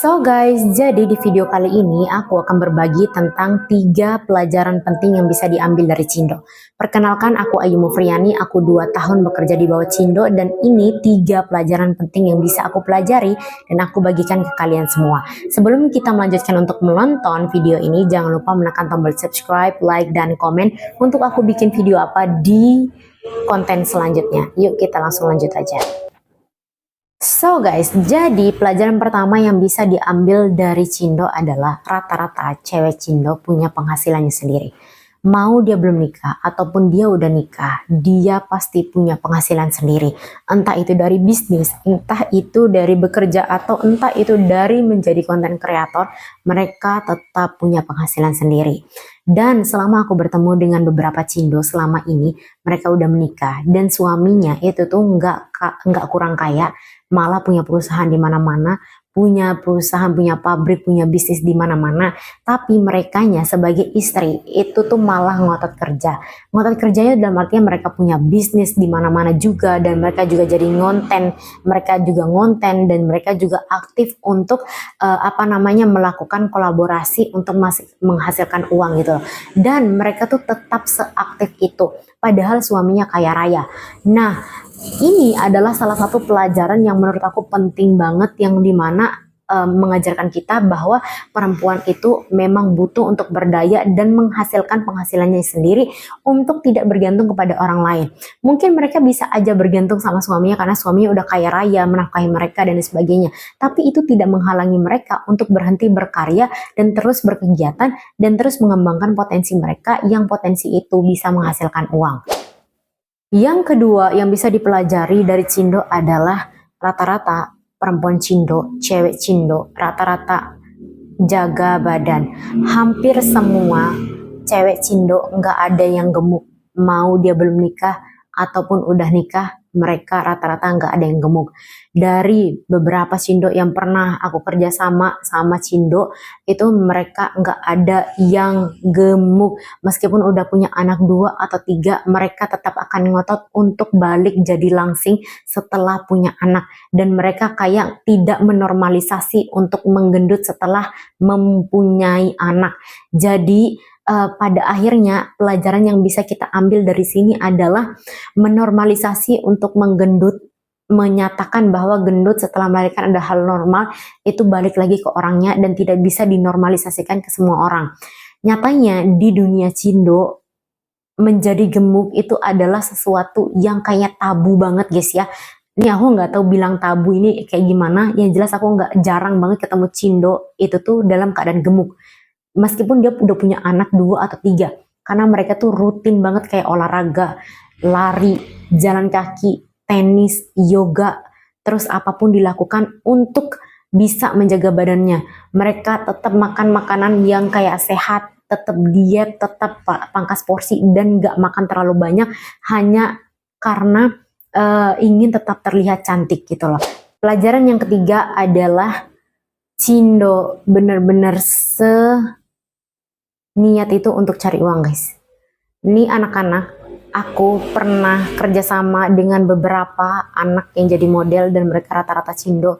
So guys, jadi di video kali ini aku akan berbagi tentang 3 pelajaran penting yang bisa diambil dari Cindo. Perkenalkan, aku Ayu Mufriani, aku 2 tahun bekerja di bawah Cindo dan ini 3 pelajaran penting yang bisa aku pelajari dan aku bagikan ke kalian semua. Sebelum kita melanjutkan untuk menonton video ini, jangan lupa menekan tombol subscribe, like, dan komen untuk aku bikin video apa di konten selanjutnya. Yuk kita langsung lanjut aja. So guys, jadi pelajaran pertama yang bisa diambil dari Cindo adalah rata-rata cewek Cindo punya penghasilannya sendiri. Mau dia belum nikah ataupun dia udah nikah, dia pasti punya penghasilan sendiri. Entah itu dari bisnis, entah itu dari bekerja, atau entah itu dari menjadi konten kreator, mereka tetap punya penghasilan sendiri. Dan selama aku bertemu dengan beberapa Cindo selama ini, mereka udah menikah dan suaminya itu tuh nggak kurang kaya, malah punya perusahaan di mana-mana, punya perusahaan, punya pabrik, punya bisnis di mana-mana. Tapi merekanya sebagai istri itu tuh malah ngotot kerja. Ngotot kerjanya dalam artian mereka punya bisnis di mana-mana juga, dan mereka juga jadi ngonten, mereka juga ngonten, dan mereka juga aktif untuk melakukan kolaborasi untuk menghasilkan uang gitu loh. Dan mereka tuh tetap seaktif itu, padahal suaminya kaya raya. Nah, ini adalah salah satu pelajaran yang menurut aku penting banget, yang dimana mengajarkan kita bahwa perempuan itu memang butuh untuk berdaya dan menghasilkan penghasilannya sendiri untuk tidak bergantung kepada orang lain. Mungkin mereka bisa aja bergantung sama suaminya karena suaminya udah kaya raya, menafkahi mereka dan sebagainya. Tapi itu tidak menghalangi mereka untuk berhenti berkarya dan terus berkegiatan dan terus mengembangkan potensi mereka, yang potensi itu bisa menghasilkan uang. Yang kedua yang bisa dipelajari dari Cindo adalah rata-rata perempuan Cindo, cewek Cindo, rata-rata jaga badan. Hampir semua cewek Cindo nggak ada yang gemuk. Mau dia belum nikah ataupun udah nikah, mereka rata-rata nggak ada yang gemuk. Dari beberapa Cindo yang pernah aku kerja sama Cindo, itu mereka nggak ada yang gemuk. Meskipun udah punya anak 2 atau 3, mereka tetap akan ngotot untuk balik jadi langsing setelah punya anak. Dan mereka kayak tidak menormalisasi untuk menggendut setelah mempunyai anak. Jadi pada akhirnya pelajaran yang bisa kita ambil dari sini adalah menormalisasi untuk menggendut, menyatakan bahwa gendut setelah melahirkan ada hal normal, itu balik lagi ke orangnya dan tidak bisa dinormalisasikan ke semua orang. Nyatanya di dunia Cindo, menjadi gemuk itu adalah sesuatu yang kayak tabu banget guys ya. Ini aku nggak tahu bilang tabu ini kayak gimana, yang jelas aku jarang banget ketemu Cindo itu tuh dalam keadaan gemuk. Meskipun dia udah punya anak 2 atau 3, karena mereka tuh rutin banget kayak olahraga, lari, jalan kaki, tenis, yoga, terus apapun dilakukan untuk bisa menjaga badannya. Mereka tetap makan makanan yang kayak sehat, tetap diet, tetap pangkas porsi, dan gak makan terlalu banyak hanya karena ingin tetap terlihat cantik gitu loh. Pelajaran yang ketiga adalah Cindo bener-bener niat itu untuk cari uang guys. Ini anak-anak, aku pernah kerjasama dengan beberapa anak yang jadi model dan mereka rata-rata Cindo.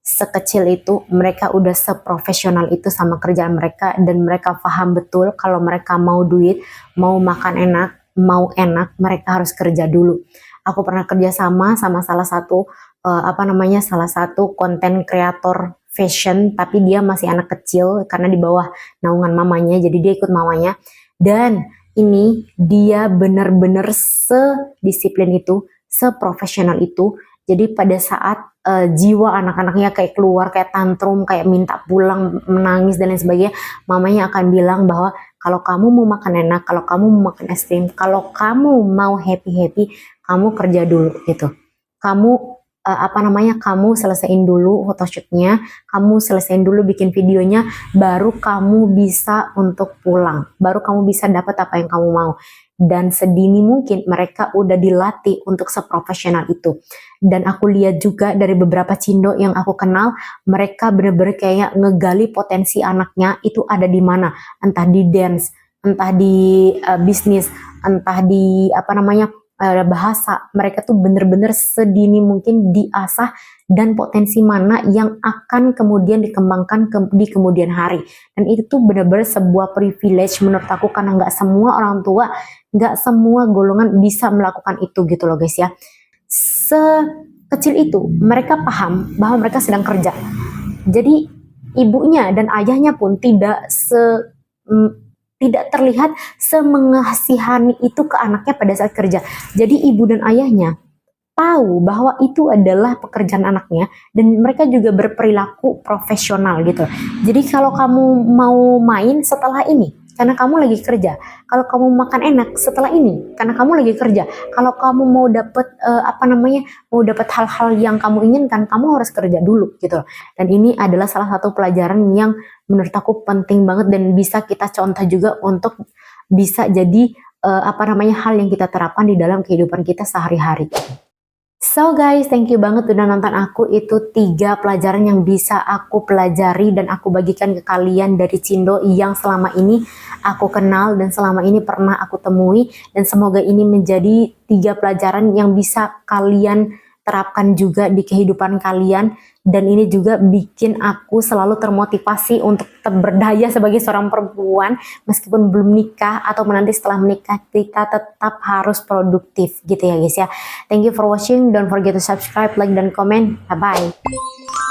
Sekecil itu mereka udah seprofesional itu sama kerjaan mereka, dan mereka paham betul kalau mereka mau duit, mau makan enak, mau enak, mereka harus kerja dulu. Aku pernah kerjasama sama salah satu salah satu konten kreator fashion, tapi dia masih anak kecil karena di bawah naungan mamanya, jadi dia ikut mamanya. Dan ini dia benar-benar sedisiplin itu, seprofesional itu. Jadi pada saat jiwa anak-anaknya kayak keluar, kayak tantrum, kayak minta pulang, menangis dan lain sebagainya, mamanya akan bilang bahwa kalau kamu mau makan enak, kalau kamu mau makan es krim, kalau kamu mau happy-happy, kamu kerja dulu gitu. Kamu kamu selesaiin dulu photoshootnya, kamu selesaiin dulu bikin videonya, baru kamu bisa untuk pulang, baru kamu bisa dapat apa yang kamu mau. Dan sedini mungkin mereka udah dilatih untuk seprofesional itu. Dan aku lihat juga dari beberapa Cindo yang aku kenal, mereka bener-bener kayak ngegali potensi anaknya itu ada di mana, entah di dance, entah di bisnis, entah di bahasa, mereka tuh bener-bener sedini mungkin diasah dan potensi mana yang akan kemudian dikembangkan di kemudian hari. Dan itu tuh bener-bener sebuah privilege menurut aku, karena nggak semua orang tua, nggak semua golongan bisa melakukan itu gitu loh guys ya. Sekecil itu mereka paham bahwa mereka sedang kerja. Jadi ibunya dan ayahnya pun tidak terlihat semengasihani itu ke anaknya pada saat kerja. Jadi ibu dan ayahnya tahu bahwa itu adalah pekerjaan anaknya, dan mereka juga berperilaku profesional gitu. Jadi kalau kamu mau main setelah ini karena kamu lagi kerja, kalau kamu makan enak setelah ini karena kamu lagi kerja, kalau kamu mau dapet mau dapat hal-hal yang kamu inginkan, kamu harus kerja dulu gitu. Dan ini adalah salah satu pelajaran yang menurut aku penting banget dan bisa kita contoh juga untuk bisa jadi hal yang kita terapkan di dalam kehidupan kita sehari-hari. So guys, thank you banget udah nonton aku. Itu 3 pelajaran yang bisa aku pelajari dan aku bagikan ke kalian dari Cindo yang selama ini aku kenal dan selama ini pernah aku temui. Dan semoga ini menjadi 3 pelajaran yang bisa kalian terapkan juga di kehidupan kalian. Dan ini juga bikin aku selalu termotivasi untuk tetap berdaya sebagai seorang perempuan. Meskipun belum nikah atau nanti setelah menikah, kita tetap harus produktif gitu ya guys ya. Thank you for watching. Don't forget to subscribe, like, dan komen. Bye-bye.